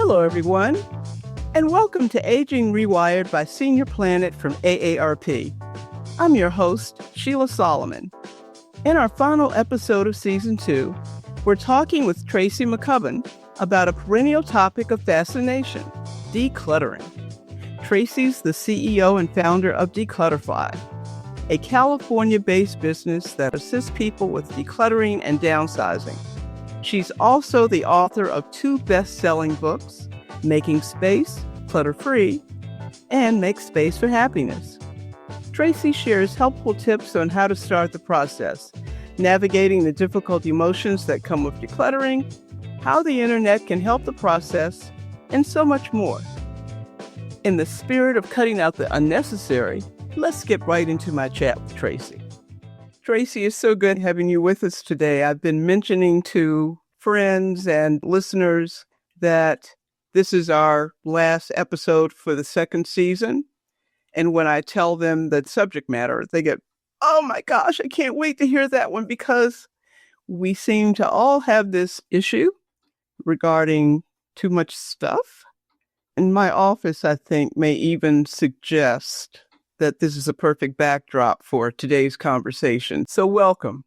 Hello, everyone, and welcome to Aging Rewired by Senior Planet from AARP. I'm your host, Sheila Solomon. In our final episode of Season 2, we're talking with Tracy McCubbin about a perennial topic of fascination, decluttering. Tracy's the CEO and founder of Declutterify, a California-based business that assists people with decluttering and downsizing. She's also the author of 2 best-selling books, Making Space, Clutter-Free, and Make Space for Happiness. Tracy shares helpful tips on how to start the process, navigating the difficult emotions that come with decluttering, how the internet can help the process, and so much more. In the spirit of cutting out the unnecessary, let's get right into my chat with Tracy. Tracy, it's so good having you with us today. I've been mentioning to friends and listeners that this is our last episode for the second season. And when I tell them the subject matter, they get, oh my gosh, I can't wait to hear that one, because we seem to all have this issue regarding too much stuff. And my office, I think, may even suggest that this is a perfect backdrop for today's conversation. So welcome.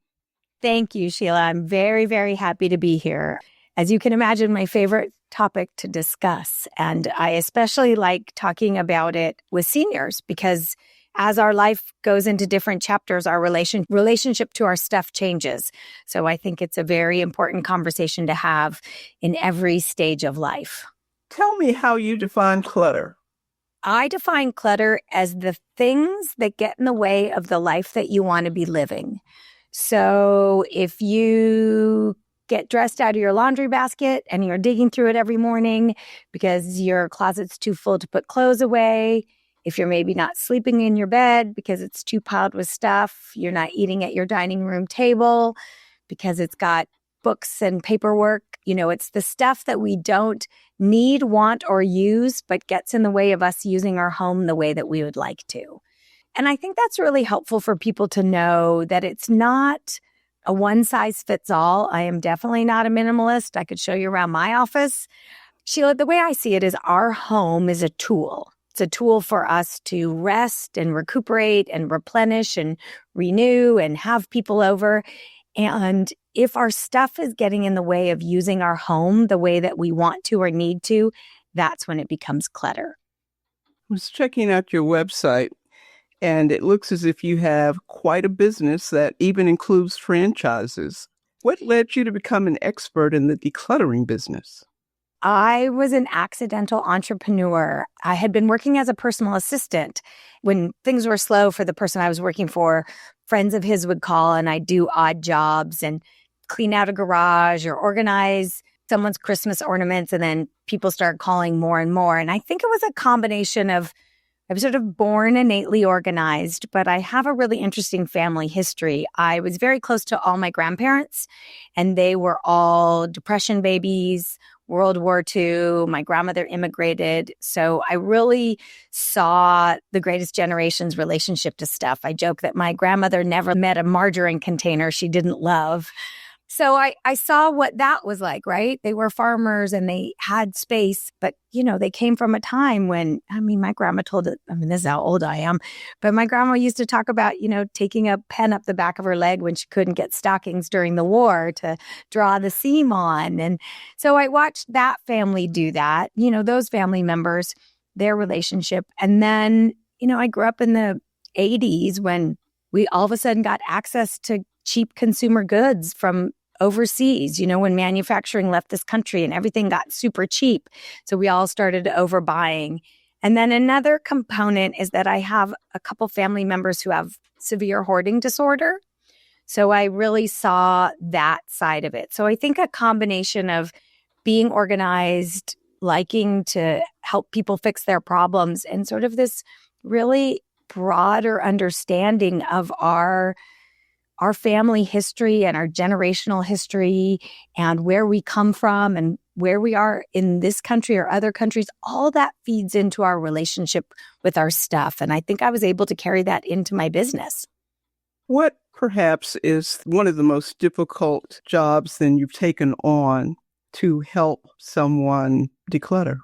Thank you, Sheila. I'm very, very happy to be here. As you can imagine, my favorite topic to discuss. And I especially like talking about it with seniors, because as our life goes into different chapters, our relationship to our stuff changes. So I think it's a very important conversation to have in every stage of life. Tell me how you define clutter. I define clutter as the things that get in the way of the life that you want to be living. So if you get dressed out of your laundry basket and you're digging through it every morning because your closet's too full to put clothes away, if you're maybe not sleeping in your bed because it's too piled with stuff, you're not eating at your dining room table because it's got books and paperwork, it's the stuff that we don't need, want, or use, but gets in the way of us using our home the way that we would like to. And I think that's really helpful for people to know that it's not a one-size-fits-all. I am definitely not a minimalist. I could show you around my office. Sheila, the way I see it is our home is a tool. It's a tool for us to rest and recuperate and replenish and renew and have people over. And if our stuff is getting in the way of using our home the way that we want to or need to, that's when it becomes clutter. I was checking out your website, and it looks as if you have quite a business that even includes franchises. What led you to become an expert in the decluttering business? I was an accidental entrepreneur. I had been working as a personal assistant. When things were slow for the person I was working for, friends of his would call and I'd do odd jobs and clean out a garage or organize someone's Christmas ornaments. And then people started calling more and more. And I think it was a combination of, I was sort of born innately organized, but I have a really interesting family history. I was very close to all my grandparents, and they were all Depression babies, World War II. My grandmother immigrated. So I really saw the greatest generation's relationship to stuff. I joke that my grandmother never met a margarine container she didn't love. So I saw what that was like, right? They were farmers and they had space, but, they came from a time when, my grandma told it, this is how old I am, but my grandma used to talk about, taking a pen up the back of her leg when she couldn't get stockings during the war to draw the seam on. And so I watched that family do that, those family members, their relationship. And then, I grew up in the 80s when we all of a sudden got access to cheap consumer goods from overseas, when manufacturing left this country and everything got super cheap. So we all started overbuying. And then another component is that I have a couple family members who have severe hoarding disorder. So I really saw that side of it. So I think a combination of being organized, liking to help people fix their problems, and sort of this really broader understanding of our family history and our generational history and where we come from and where we are in this country or other countries, all that feeds into our relationship with our stuff. And I think I was able to carry that into my business. What perhaps is one of the most difficult jobs then you've taken on to help someone declutter?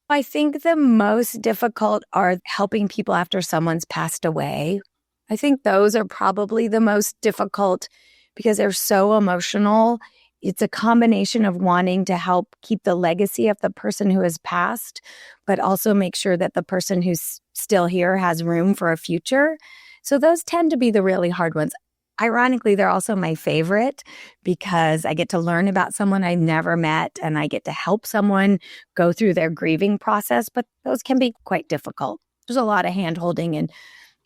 I think the most difficult are helping people after someone's passed away. I think those are probably the most difficult because they're so emotional. It's a combination of wanting to help keep the legacy of the person who has passed, but also make sure that the person who's still here has room for a future. So those tend to be the really hard ones. Ironically, they're also my favorite because I get to learn about someone I never met and I get to help someone go through their grieving process, but those can be quite difficult. There's a lot of hand holding and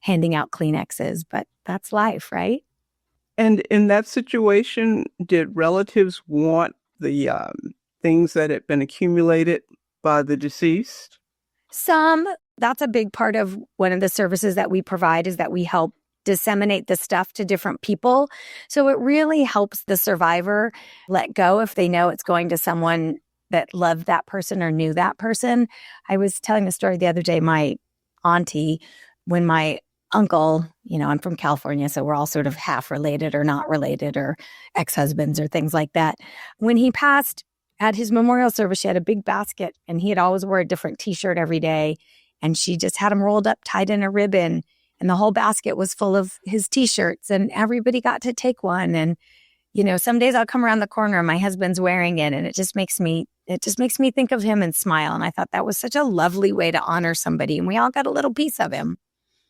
handing out Kleenexes, but that's life, right? And in that situation, did relatives want the things that had been accumulated by the deceased? That's a big part of one of the services that we provide is that we help disseminate the stuff to different people. So it really helps the survivor let go if they know it's going to someone that loved that person or knew that person. I was telling a story the other day, my auntie, when my uncle, I'm from California, so we're all sort of half related or not related or ex-husbands or things like that. When he passed at his memorial service, she had a big basket and he had always wore a different t-shirt every day. And she just had them rolled up, tied in a ribbon. And the whole basket was full of his t-shirts and everybody got to take one. And, some days I'll come around the corner and my husband's wearing it. And it just makes me think of him and smile. And I thought that was such a lovely way to honor somebody. And we all got a little piece of him.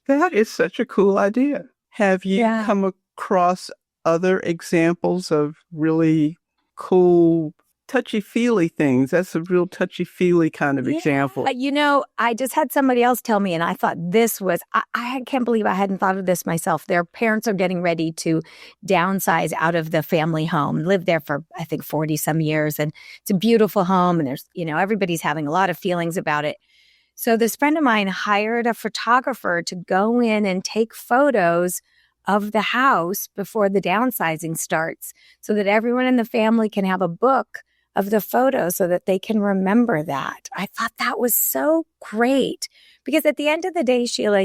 That is such a cool idea. Have you Yeah. come across other examples of really cool, touchy-feely things? That's a real touchy-feely kind of example. I just had somebody else tell me, and I thought this was, I can't believe I hadn't thought of this myself. Their parents are getting ready to downsize out of the family home, lived there for, I think, 40 some years. And it's a beautiful home. And there's, everybody's having a lot of feelings about it. So this friend of mine hired a photographer to go in and take photos of the house before the downsizing starts so that everyone in the family can have a book of the photos so that they can remember that. I thought that was so great because at the end of the day, Sheila,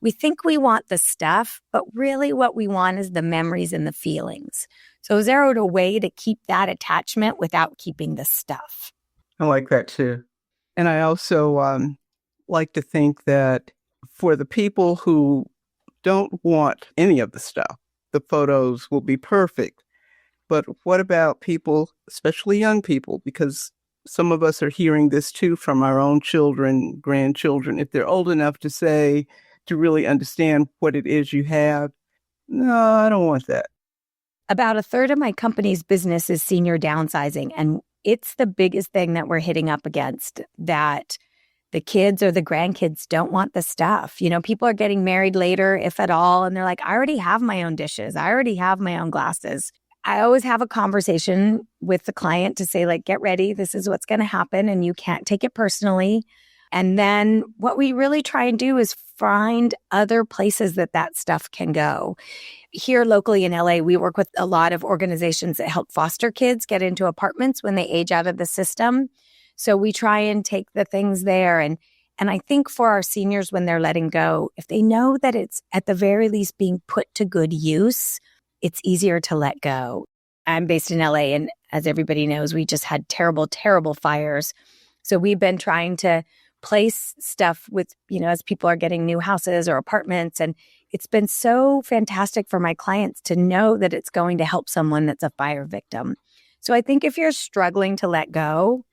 we think we want the stuff, but really what we want is the memories and the feelings. So is there a way to keep that attachment without keeping the stuff? I like that too. And I also like to think that for the people who don't want any of the stuff, the photos will be perfect. But what about people, especially young people, because some of us are hearing this too from our own children, grandchildren, if they're old enough to really understand what it is you have. No, I don't want that. About a third of my company's business is senior downsizing. And it's the biggest thing that we're hitting up against, that the kids or the grandkids don't want the stuff. People are getting married later, if at all, and they're like, I already have my own dishes. I already have my own glasses. I always have a conversation with the client to say, get ready. This is what's going to happen, and you can't take it personally. And then what we really try and do is find other places that stuff can go. Here locally in LA, we work with a lot of organizations that help foster kids get into apartments when they age out of the system. So we try and take the things there. And I think for our seniors, when they're letting go, if they know that it's at the very least being put to good use, it's easier to let go. I'm based in LA, and as everybody knows, we just had terrible, terrible fires. So we've been trying to place stuff with, as people are getting new houses or apartments. And it's been so fantastic for my clients to know that it's going to help someone that's a fire victim. So I think if you're struggling to let go,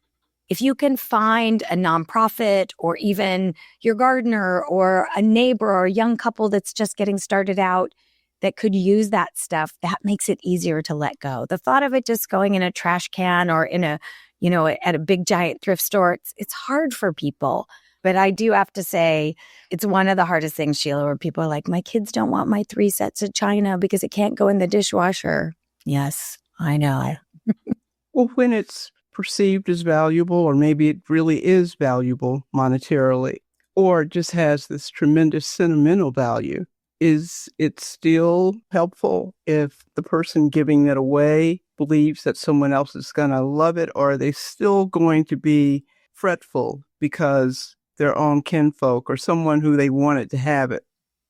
if you can find a nonprofit or even your gardener or a neighbor or a young couple that's just getting started out that could use that stuff, that makes it easier to let go. The thought of it just going in a trash can or in a, at a big giant thrift store, it's hard for people. But I do have to say, it's one of the hardest things, Sheila, where people are like, my kids don't want my 3 sets of china because it can't go in the dishwasher. Yes, I know. Well, when it's perceived as valuable, or maybe it really is valuable monetarily, or just has this tremendous sentimental value, is it still helpful if the person giving it away believes that someone else is going to love it, or are they still going to be fretful because their own kinfolk or someone who they wanted to have it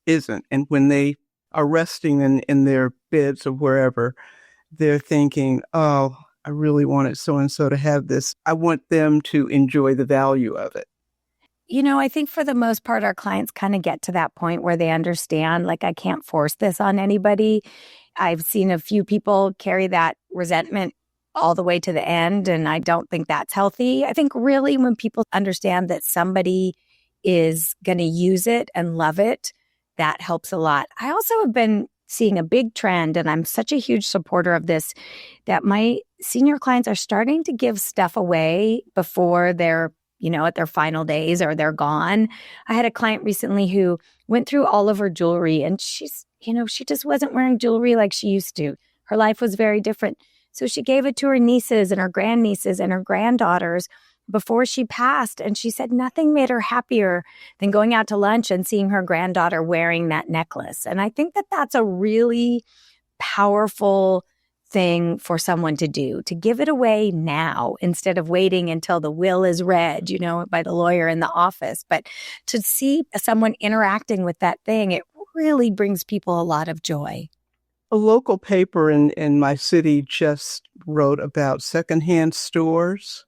isn't? And when they are resting in their beds or wherever, they're thinking, oh, I really wanted so-and-so to have this. I want them to enjoy the value of it. I think for the most part, our clients kind of get to that point where they understand, like, I can't force this on anybody. I've seen a few people carry that resentment all the way to the end, and I don't think that's healthy. I think really when people understand that somebody is going to use it and love it, that helps a lot. I also have been seeing a big trend, and I'm such a huge supporter of this, that my senior clients are starting to give stuff away before they're at their final days or they're gone. I had a client recently who went through all of her jewelry, and she just wasn't wearing jewelry like she used to. Her life was very different. So she gave it to her nieces and her grandnieces and her granddaughters before she passed. And she said nothing made her happier than going out to lunch and seeing her granddaughter wearing that necklace. And I think that that's a really powerful thing for someone to do, to give it away now instead of waiting until the will is read, by the lawyer in the office. But to see someone interacting with that thing, it really brings people a lot of joy. A local paper in my city just wrote about secondhand stores.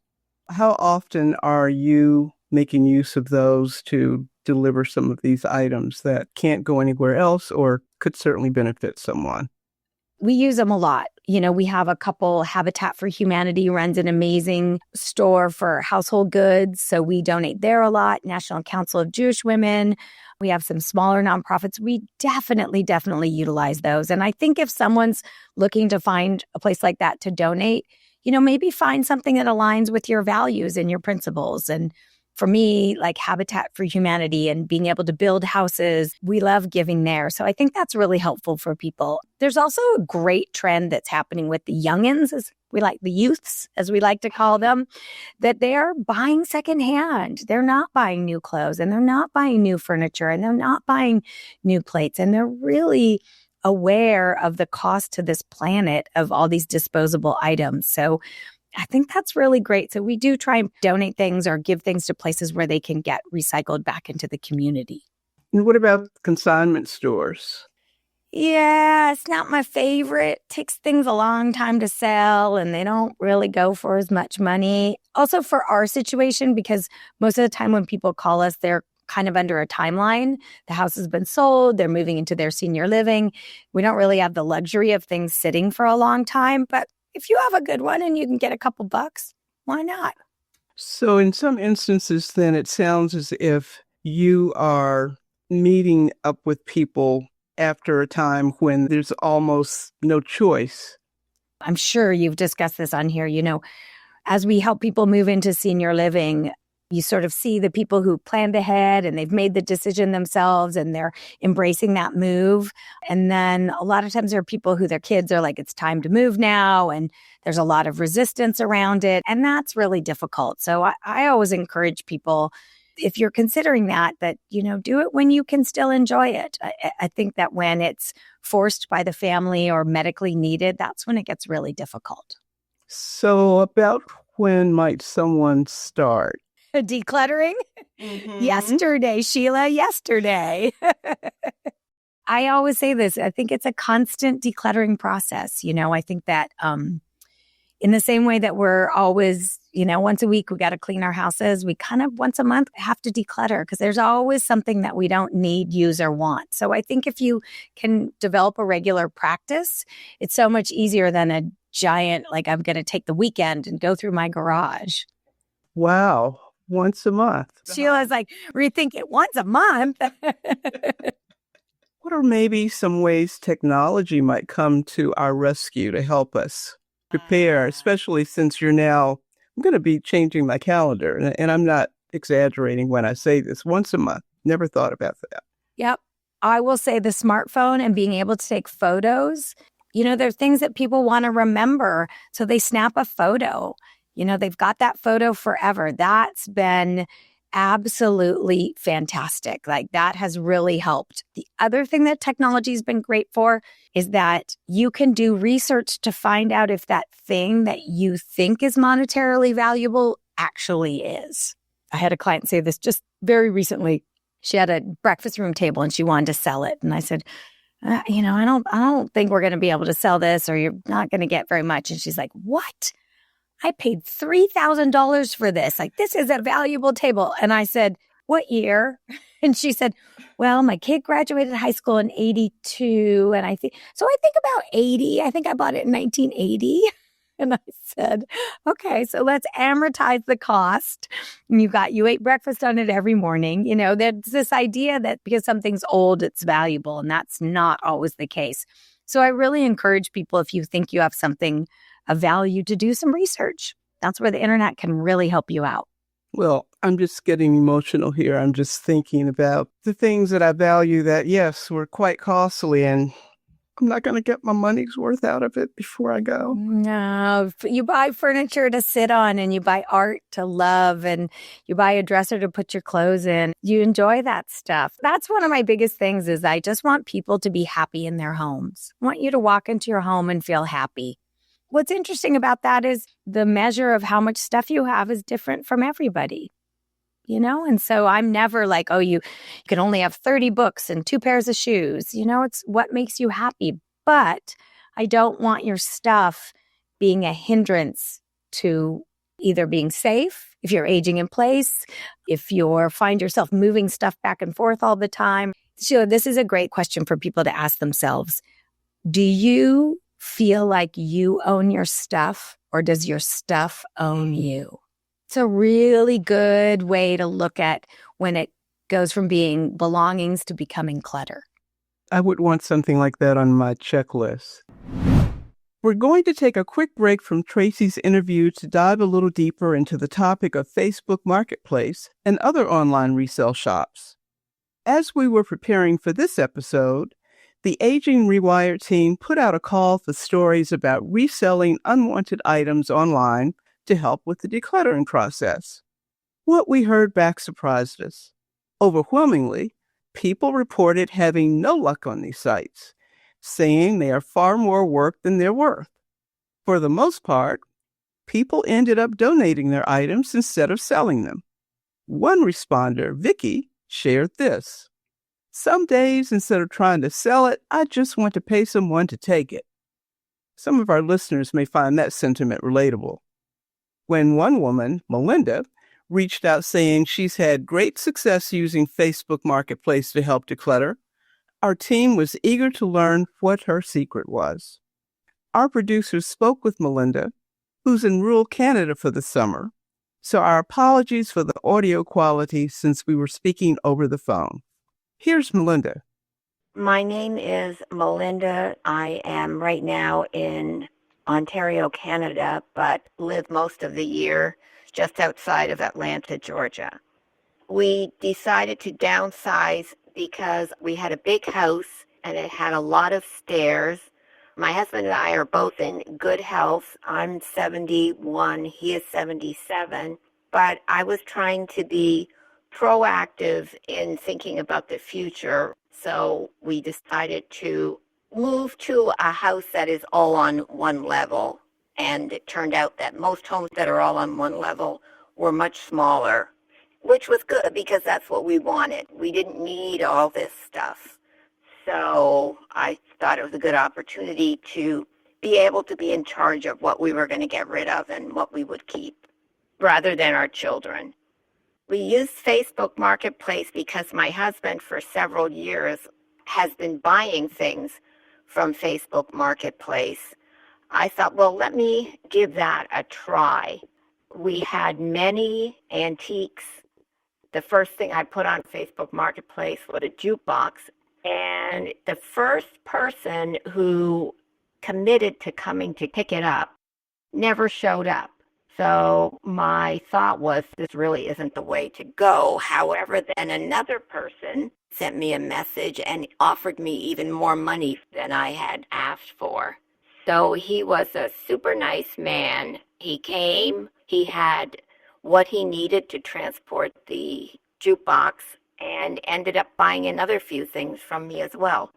How often are you making use of those to deliver some of these items that can't go anywhere else or could certainly benefit someone? We use them a lot. We have a couple. Habitat for Humanity runs an amazing store for household goods, so we donate there a lot. National Council of Jewish Women. We have some smaller nonprofits. We definitely utilize those. And I think if someone's looking to find a place like that to donate, maybe find something that aligns with your values and your principles. And for me, like Habitat for Humanity and being able to build houses, we love giving there. So I think that's really helpful for people. There's also a great trend that's happening with the youngins, the youths, as we like to call them, that they are buying secondhand. They're not buying new clothes, and they're not buying new furniture, and they're not buying new plates. And they're really aware of the cost to this planet of all these disposable items. So I think that's really great. So we do try and donate things or give things to places where they can get recycled back into the community. And what about consignment stores? Yeah, it's not my favorite. Takes things a long time to sell, and they don't really go for as much money. Also for our situation, because most of the time when people call us, they're kind of under a timeline. The house has been sold. They're moving into their senior living. We don't really have the luxury of things sitting for a long time, but if you have a good one and you can get a couple bucks, why not? So in some instances, then it sounds as if you are meeting up with people after a time when there's almost no choice. I'm sure you've discussed this on here. As we help people move into senior living, you sort of see the people who planned ahead and they've made the decision themselves and they're embracing that move. And then a lot of times there are people who their kids are like, it's time to move now. And there's a lot of resistance around it. And that's really difficult. So I always encourage people, if you're considering that, do it when you can still enjoy it. I think that when it's forced by the family or medically needed, that's when it gets really difficult. So about when might someone start? Decluttering? Mm-hmm. Yesterday, Sheila, yesterday. I always say this. I think it's a constant decluttering process. I think that in the same way that we're always, once a week, we got to clean our houses. We kind of once a month have to declutter because there's always something that we don't need, use, or want. So I think if you can develop a regular practice, it's so much easier than a giant, I'm going to take the weekend and go through my garage. Wow. Once a month. Sheila's like, rethink it once a month. What are maybe some ways technology might come to our rescue to help us prepare, especially since I'm going to be changing my calendar. And I'm not exaggerating when I say this, once a month. Never thought about that. Yep. I will say the smartphone and being able to take photos, there are things that people want to remember. So they snap a photo. They've got that photo forever. That's been absolutely fantastic. That has really helped. The other thing that technology has been great for is that you can do research to find out if that thing that you think is monetarily valuable actually is. I had a client say this just very recently. She had a breakfast room table and she wanted to sell it. And I said, I don't think we're going to be able to sell this, or you're not going to get very much. And she's like, what? I paid $3,000 for this. Like, this is a valuable table. And I said, what year? And she said, well, my kid graduated high school in 82. And I think about 80. I think I bought it in 1980. And I said, okay, so let's amortize the cost. And you ate breakfast on it every morning. You know, there's this idea that because something's old, it's valuable. And that's not always the case. So I really encourage people, if you think you have something of value, to do some research. That's where the internet can really help you out. Well, I'm just getting emotional here. I'm just thinking about the things that I value that, yes, were quite costly, and I'm not going to get my money's worth out of it before I go. No, you buy furniture to sit on, and you buy art to love, and you buy a dresser to put your clothes in. You enjoy that stuff. That's one of my biggest things is I just want people to be happy in their homes. I want you to walk into your home and feel happy. What's interesting about that is the measure of how much stuff you have is different from everybody. You know, and so I'm never like, oh, you can only have 30 books and 2 pairs of shoes. You know, it's what makes you happy. But I don't want your stuff being a hindrance to either being safe, if you're aging in place, if you find yourself moving stuff back and forth all the time. So this is a great question for people to ask themselves. Do you feel like you own your stuff, or does your stuff own you? It's a really good way to look at when it goes from being belongings to becoming clutter. I would want something like that on my checklist. We're going to take a quick break from Tracy's interview to dive a little deeper into the topic of Facebook Marketplace and other online resale shops. As we were preparing for this episode, the Aging Rewired team put out a call for stories about reselling unwanted items online to help with the decluttering process. What we heard back surprised us. Overwhelmingly, people reported having no luck on these sites, saying they are far more work than they're worth. For the most part, people ended up donating their items instead of selling them. One responder, Vicky, shared this. Some days, instead of trying to sell it, I just want to pay someone to take it. Some of our listeners may find that sentiment relatable. When one woman, Melinda, reached out saying she's had great success using Facebook Marketplace to help declutter, our team was eager to learn what her secret was. Our producers spoke with Melinda, who's in rural Canada for the summer, so our apologies for the audio quality since we were speaking over the phone. Here's Melinda. My name is Melinda. I am right now in Ontario, Canada, but live most of the year just outside of Atlanta, Georgia. We decided to downsize because we had a big house and it had a lot of stairs. My husband and I are both in good health. I'm 71, he is 77, but I was trying to be proactive in thinking about the future. So we decided to move to a house that is all on one level. And it turned out that most homes that are all on one level were much smaller, which was good because that's what we wanted. We didn't need all this stuff. So I thought it was a good opportunity to be able to be in charge of what we were going to get rid of and what we would keep, rather than our children. We use Facebook Marketplace because my husband for several years has been buying things from Facebook Marketplace. I thought, well, let me give that a try. We had many antiques. The first thing I put on Facebook Marketplace was a jukebox, and the first person who committed to coming to pick it up never showed up. So my thought was, this really isn't the way to go. However, then another person sent me a message and offered me even more money than I had asked for. So he was a super nice man. He came, he had what he needed to transport the jukebox and ended up buying another few things from me as well.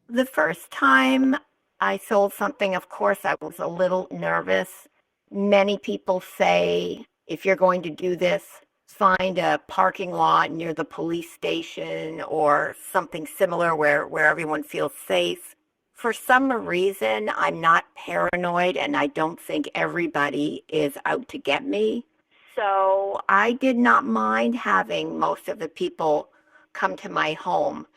The first time I sold something, of course, I was a little nervous. Many people say, if you're going to do this, find a parking lot near the police station or something similar where everyone feels safe. For some reason, I'm not paranoid and I don't think everybody is out to get me. So I did not mind having most of the people come to my home.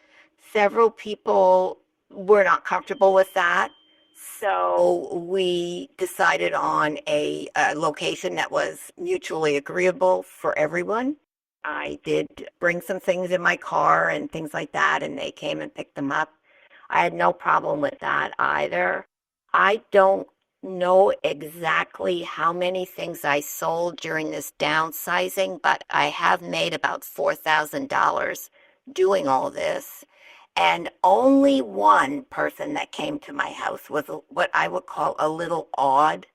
Several people were not comfortable with that. So we decided on a location that was mutually agreeable for everyone. I did bring some things in my car and things like that, and they came and picked them up. I had no problem with that either. I don't know exactly how many things I sold during this downsizing, but I have made about $4,000 doing all this. And only one person that came to my house was what I would call a little odd.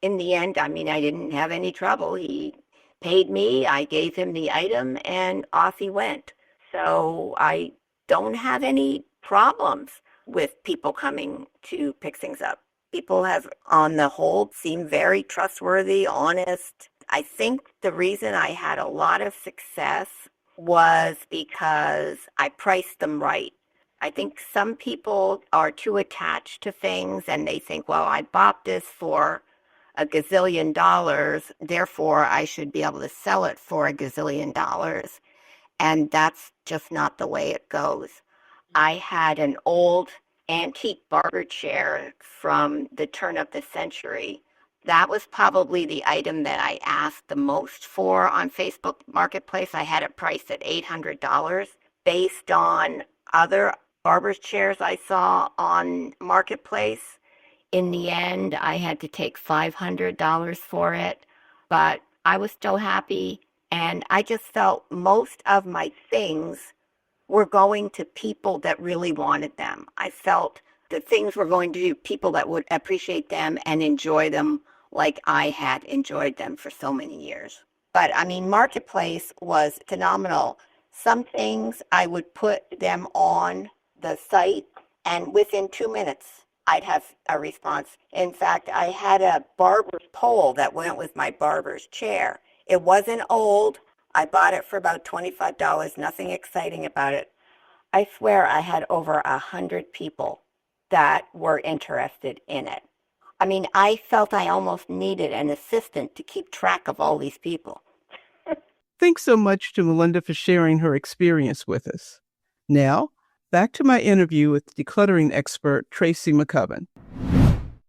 In the end, I mean, I didn't have any trouble. He paid me, I gave him the item, and off he went. So I don't have any problems with people coming to pick things up. People have, on the whole, seemed very trustworthy, honest. I think the reason I had a lot of success was because I priced them right. I think some people are too attached to things and they think, well, I bought this for a gazillion dollars, therefore I should be able to sell it for a gazillion dollars. And that's just not the way it goes. I had an old antique barber chair from the turn of the century. That was probably the item that I asked the most for on Facebook Marketplace. I had it priced at $800 based on other barber's chairs I saw on Marketplace. In the end, I had to take $500 for it, but I was still happy. And I just felt most of my things were going to people that really wanted them. I felt the things were going to people that would appreciate them and enjoy them like I had enjoyed them for so many years. But I mean, Marketplace was phenomenal. Some things I would put them on the site and within 2 minutes, I'd have a response. In fact, I had a barber's pole that went with my barber's chair. It wasn't old. I bought it for about $25, nothing exciting about it. I swear I had over 100 people that were interested in it. I mean, I felt I almost needed an assistant to keep track of all these people. Thanks so much to Melinda for sharing her experience with us. Now, back to my interview with decluttering expert Tracy McCubbin.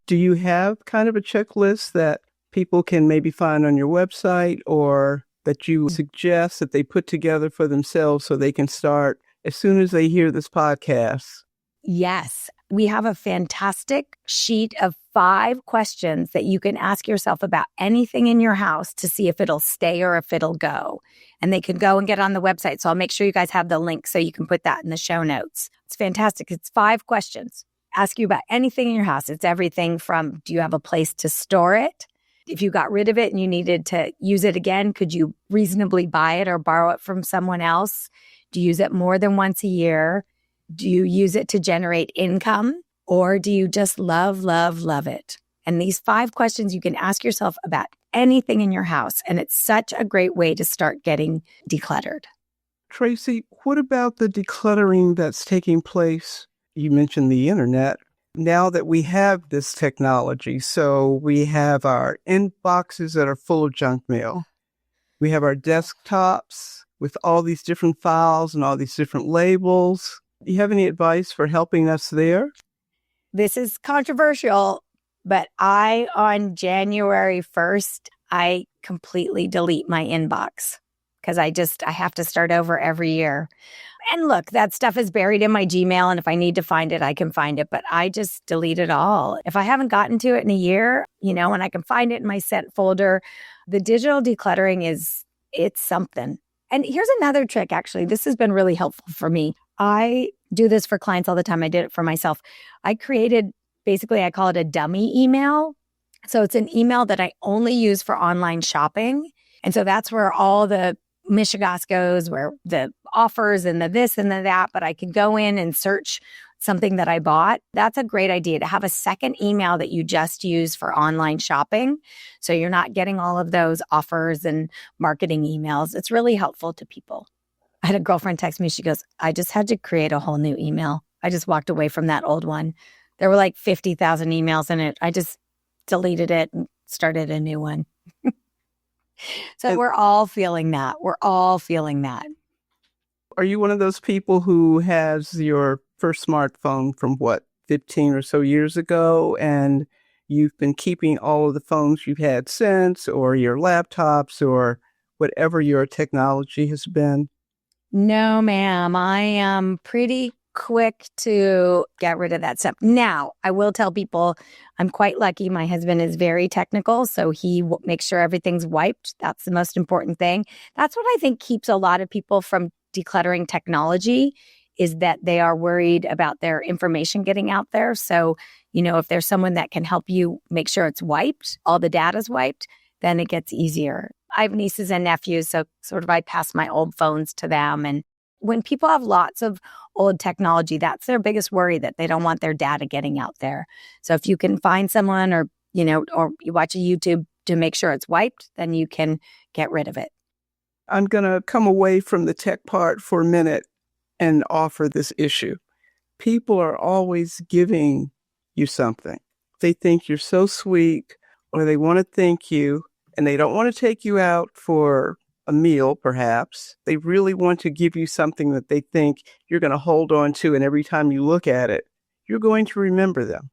Do you have kind of a checklist that people can maybe find on your website or that you suggest that they put together for themselves so they can start as soon as they hear this podcast? Yes, we have a fantastic sheet of 5 questions that you can ask yourself about anything in your house to see if it'll stay or if it'll go. And they can go and get on the website. So I'll make sure you guys have the link so you can put that in the show notes. It's fantastic. It's 5 questions. Ask you about anything in your house. It's everything from, do you have a place to store it? If you got rid of it and you needed to use it again, could you reasonably buy it or borrow it from someone else? Do you use it more than once a year? Do you use it to generate income? Or do you just love, love, love it? And these 5 questions you can ask yourself about anything in your house. And it's such a great way to start getting decluttered. Tracy, what about the decluttering that's taking place? You mentioned the internet. Now that we have this technology, so we have our inboxes that are full of junk mail. We have our desktops with all these different files and all these different labels. Do you have any advice for helping us there? This is controversial, but on January 1st, I completely delete my inbox because I have to start over every year. And look, that stuff is buried in my Gmail, and if I need to find it, I can find it, but I just delete it all. If I haven't gotten to it in a year, and I can find it in my sent folder, the digital decluttering it's something. And here's another trick, actually. This has been really helpful for me. I do this for clients all the time. I did it for myself. I created, basically, I call it a dummy email. So it's an email that I only use for online shopping. And so that's where all the mishigas goes, where the offers and the this and the that, but I can go in and search something that I bought. That's a great idea to have a second email that you just use for online shopping. So you're not getting all of those offers and marketing emails. It's really helpful to people. I had a girlfriend text me. She goes, I just had to create a whole new email. I just walked away from that old one. There were like 50,000 emails in it. I just deleted it and started a new one. So we're all feeling that. We're all feeling that. Are you one of those people who has your first smartphone from 15 or so years ago, and you've been keeping all of the phones you've had since, or your laptops, or whatever your technology has been? No, ma'am. I am pretty quick to get rid of that stuff. Now, I will tell people I'm quite lucky. My husband is very technical, so he makes sure everything's wiped. That's the most important thing. That's what I think keeps a lot of people from decluttering technology, is that they are worried about their information getting out there. So, if there's someone that can help you make sure it's wiped, all the data's wiped, then it gets easier. I have nieces and nephews, so sort of I pass my old phones to them. And when people have lots of old technology, that's their biggest worry, that they don't want their data getting out there. So if you can find someone or you watch a YouTube to make sure it's wiped, then you can get rid of it. I'm going to come away from the tech part for a minute and offer this issue. People are always giving you something. They think you're so sweet, or they want to thank you, and they don't want to take you out for a meal, perhaps. They really want to give you something that they think you're going to hold on to, and every time you look at it, you're going to remember them.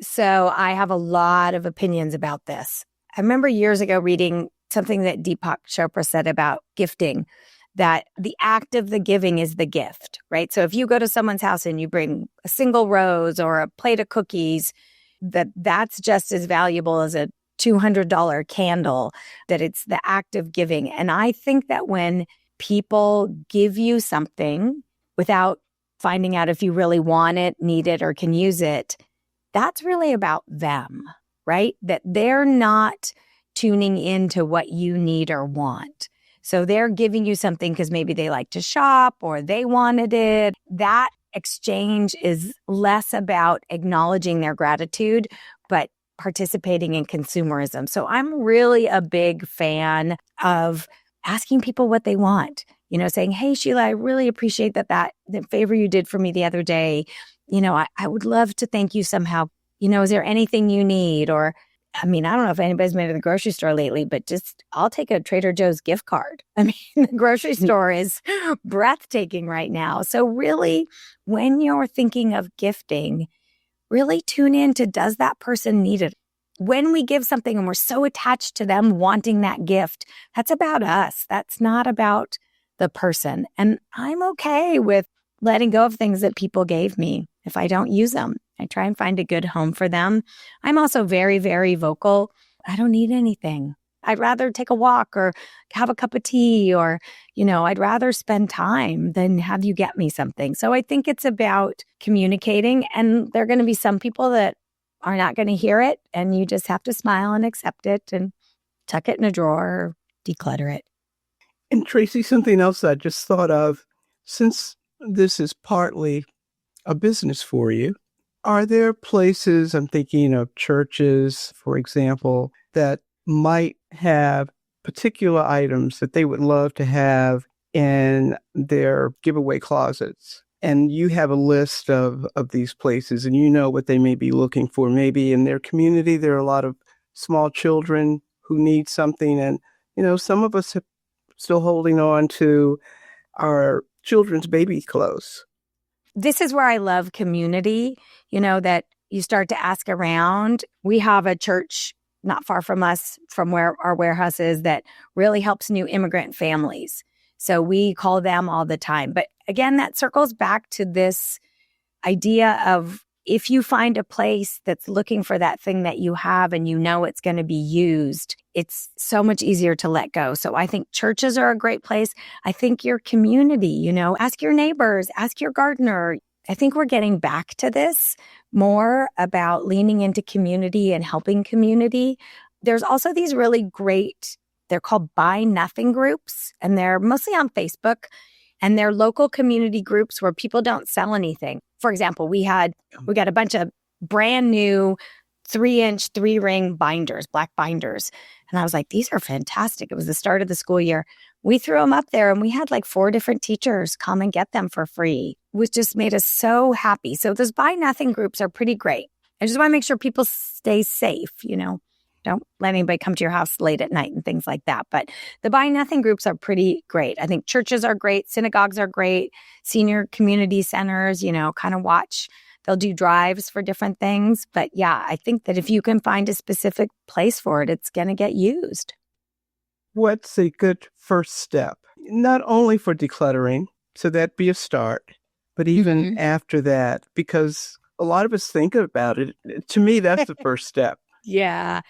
So I have a lot of opinions about this. I remember years ago reading something that Deepak Chopra said about gifting, that the act of the giving is the gift, right? So if you go to someone's house and you bring a single rose or a plate of cookies, that's just as valuable as a $200 candle, that it's the act of giving. And I think that when people give you something without finding out if you really want it, need it, or can use it, that's really about them, right? That they're not tuning into what you need or want. So they're giving you something because maybe they like to shop or they wanted it. That exchange is less about acknowledging their gratitude, but participating in consumerism. So I'm really a big fan of asking people what they want, saying, hey, Sheila, I really appreciate that the favor you did for me the other day. I would love to thank you somehow. Is there anything you need? Or, I don't know if anybody's been to the grocery store lately, but I'll take a Trader Joe's gift card. The grocery store is breathtaking right now. So really, when you're thinking of gifting, really tune in to, does that person need it? When we give something and we're so attached to them wanting that gift, that's about us. That's not about the person. And I'm okay with letting go of things that people gave me if I don't use them. I try and find a good home for them. I'm also very, very vocal. I don't need anything. I'd rather take a walk or have a cup of tea, or, I'd rather spend time than have you get me something. So I think it's about communicating, and there are going to be some people that are not going to hear it, and you just have to smile and accept it and tuck it in a drawer or declutter it. And Tracy, something else I just thought of, since this is partly a business for you, are there places, I'm thinking of churches, for example, that might have particular items that they would love to have in their giveaway closets? And you have a list of these places, and you know what they may be looking for. Maybe in their community, there are a lot of small children who need something. And, some of us are still holding on to our children's baby clothes. This is where I love community, that you start to ask around. We have a church not far from us, from where our warehouse is, that really helps new immigrant families. So we call them all the time. But again, that circles back to this idea of, if you find a place that's looking for that thing that you have and it's going to be used, it's so much easier to let go. So I think churches are a great place. I think your community, ask your neighbors, ask your gardener. I think we're getting back to this more about leaning into community and helping community. There's also these really great, they're called Buy Nothing groups, and they're mostly on Facebook, and they're local community groups where people don't sell anything. For example, we got a bunch of brand new 3-inch, 3-ring binders, black binders. And I was like, these are fantastic. It was the start of the school year. We threw them up there and we had like 4 different teachers come and get them for free, which just made us so happy. So those buy nothing groups are pretty great. I just want to make sure people stay safe, Don't let anybody come to your house late at night and things like that. But the buy nothing groups are pretty great. I think churches are great. Synagogues are great. Senior community centers, kind of watch. They'll do drives for different things. But yeah, I think that if you can find a specific place for it, it's going to get used. What's a good first step? Not only for decluttering, so that'd be a start, but even after that, because a lot of us think about it. To me, that's the first step. Yeah.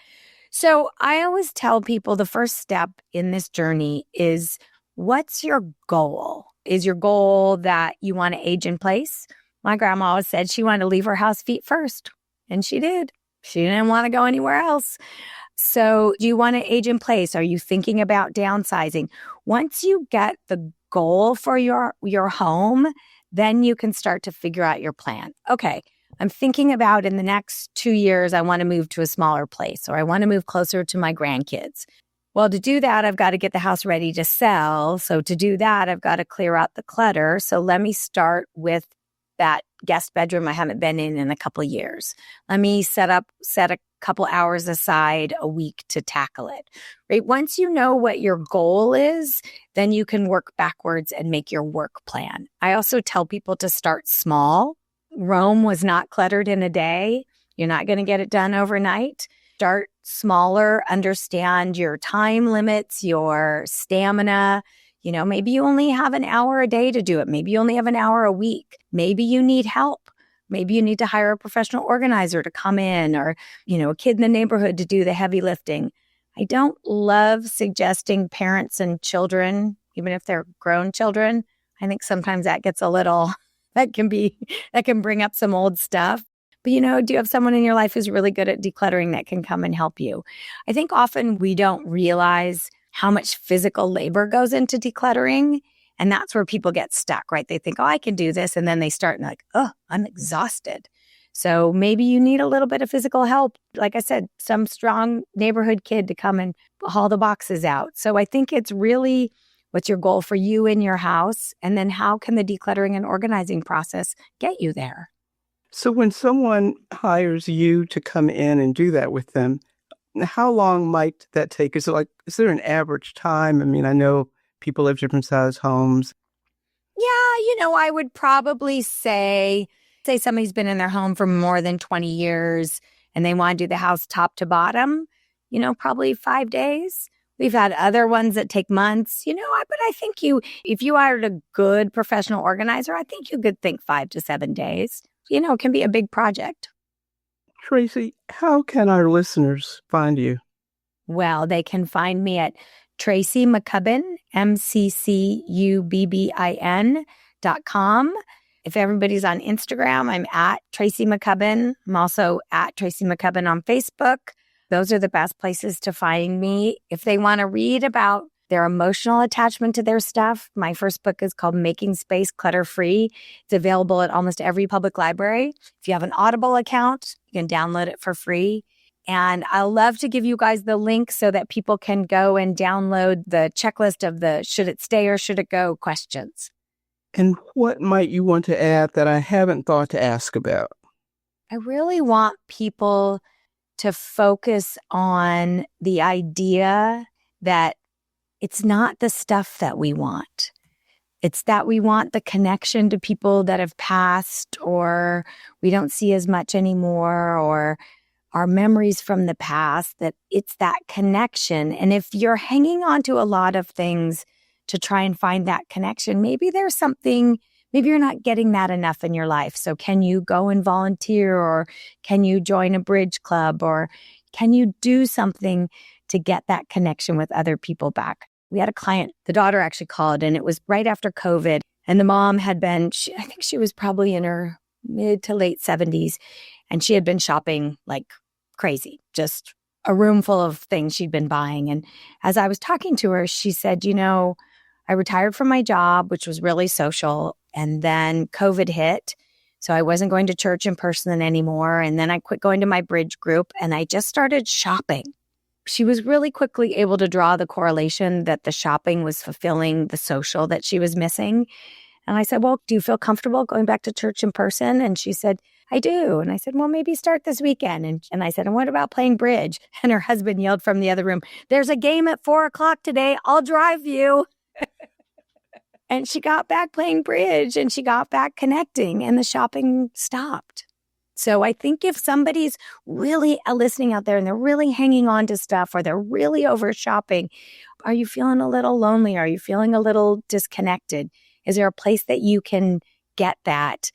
So I always tell people the first step in this journey is, what's your goal? Is your goal that you want to age in place? My grandma always said she wanted to leave her house feet first, and she did. She didn't want to go anywhere else. So do you want to age in place? Are you thinking about downsizing? Once you get the goal for your home, then you can start to figure out your plan. Okay, I'm thinking about in the next 2 years, I want to move to a smaller place, or I want to move closer to my grandkids. Well, to do that, I've got to get the house ready to sell. So to do that, I've got to clear out the clutter. So let me start with that guest bedroom I haven't been in a couple of years. Let me set a couple hours aside a week to tackle it, right? Once you know what your goal is, then you can work backwards and make your work plan. I also tell people to start small. Rome was not cluttered in a day. You're not going to get it done overnight. Start smaller, understand your time limits, your stamina. Maybe you only have an hour a day to do it. Maybe you only have an hour a week. Maybe you need help. Maybe you need to hire a professional organizer to come in, or, a kid in the neighborhood to do the heavy lifting. I don't love suggesting parents and children, even if they're grown children. I think sometimes that gets that can bring up some old stuff. But, do you have someone in your life who's really good at decluttering that can come and help you? I think often we don't realize how much physical labor goes into decluttering. And that's where people get stuck, right? They think, oh, I can do this. And then they start and like, oh, I'm exhausted. So maybe you need a little bit of physical help. Like I said, some strong neighborhood kid to come and haul the boxes out. So I think it's really, what's your goal for you in your house? And then how can the decluttering and organizing process get you there? So when someone hires you to come in and do that with them, how long might that take? Is there an average time? I mean, I know people live different size homes. Yeah, I would probably say somebody's been in their home for more than 20 years and they want to do the house top to bottom, probably 5 days. We've had other ones that take months, but I think if you hired a good professional organizer, I think you could think 5 to 7 days. It can be a big project. Tracy, how can our listeners find you? Well, they can find me at Tracy McCubbin, MCCUBBIN.com. If everybody's on Instagram, I'm at Tracy McCubbin. I'm also at Tracy McCubbin on Facebook. Those are the best places to find me. If they want to read about their emotional attachment to their stuff, my first book is called Making Space Clutter-Free. It's available at almost every public library. If you have an Audible account, you can download it for free. And I'll love to give you guys the link so that people can go and download the checklist of the should it stay or should it go questions. And what might you want to add that I haven't thought to ask about? I really want people to focus on the idea that it's not the stuff that we want. It's that we want the connection to people that have passed or we don't see as much anymore, or our memories from the past, that it's that connection. And if you're hanging on to a lot of things to try and find that connection, maybe there's something, maybe you're not getting that enough in your life. So can you go and volunteer, or can you join a bridge club, or can you do something to get that connection with other people back? We had a client, the daughter actually called, and it was right after COVID. And the mom had been, I think she was probably in her mid to late 70s. And she had been shopping like crazy, just a room full of things she'd been buying. And as I was talking to her, she said, I retired from my job, which was really social. And then COVID hit. So I wasn't going to church in person anymore. And then I quit going to my bridge group and I just started shopping. She was really quickly able to draw the correlation that the shopping was fulfilling the social that she was missing. And I said, well, do you feel comfortable going back to church in person? And she said, I do. And I said, well, maybe start this weekend. And I said, and what about playing bridge? And her husband yelled from the other room, there's a game at 4:00 today. I'll drive you. And she got back playing bridge and she got back connecting and the shopping stopped. So I think if somebody's really listening out there and they're really hanging on to stuff or they're really over shopping, are you feeling a little lonely? Are you feeling a little disconnected? Is there a place that you can get that?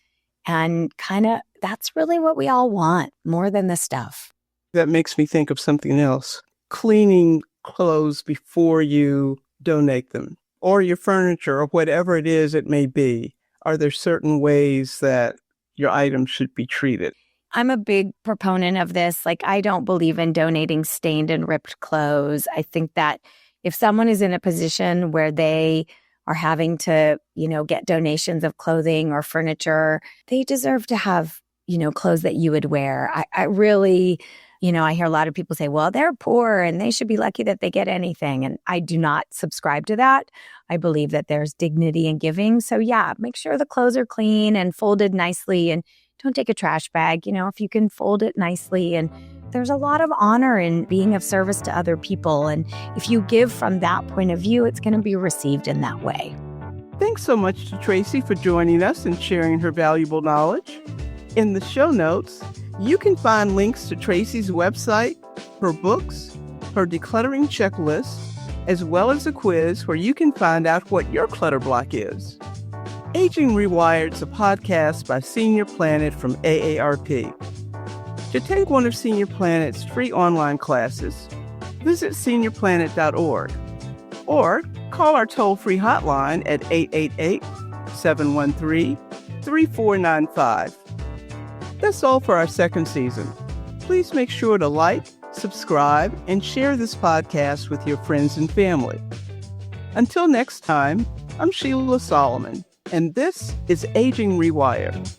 And kind of, that's really what we all want more than the stuff. That makes me think of something else. Cleaning clothes before you donate them, or your furniture, or whatever it is it may be. Are there certain ways that your items should be treated? I'm a big proponent of this. Like, I don't believe in donating stained and ripped clothes. I think that if someone is in a position where they are having to, get donations of clothing or furniture, they deserve to have, clothes that you would wear. I really, I hear a lot of people say, well, they're poor and they should be lucky that they get anything. And I do not subscribe to that. I believe that there's dignity in giving. So yeah, make sure the clothes are clean and folded nicely and don't take a trash bag. If you can fold it nicely. And there's a lot of honor in being of service to other people. And if you give from that point of view, it's going to be received in that way. Thanks so much to Tracy for joining us and sharing her valuable knowledge. In the show notes, you can find links to Tracy's website, her books, her decluttering checklist, as well as a quiz where you can find out what your clutter block is. Aging Rewired is a podcast by Senior Planet from AARP. To take one of Senior Planet's free online classes, visit seniorplanet.org or call our toll-free hotline at 888-713-3495. That's all for our second season. Please make sure to like, subscribe, and share this podcast with your friends and family. Until next time, I'm Sheila Solomon, and this is Aging Rewired.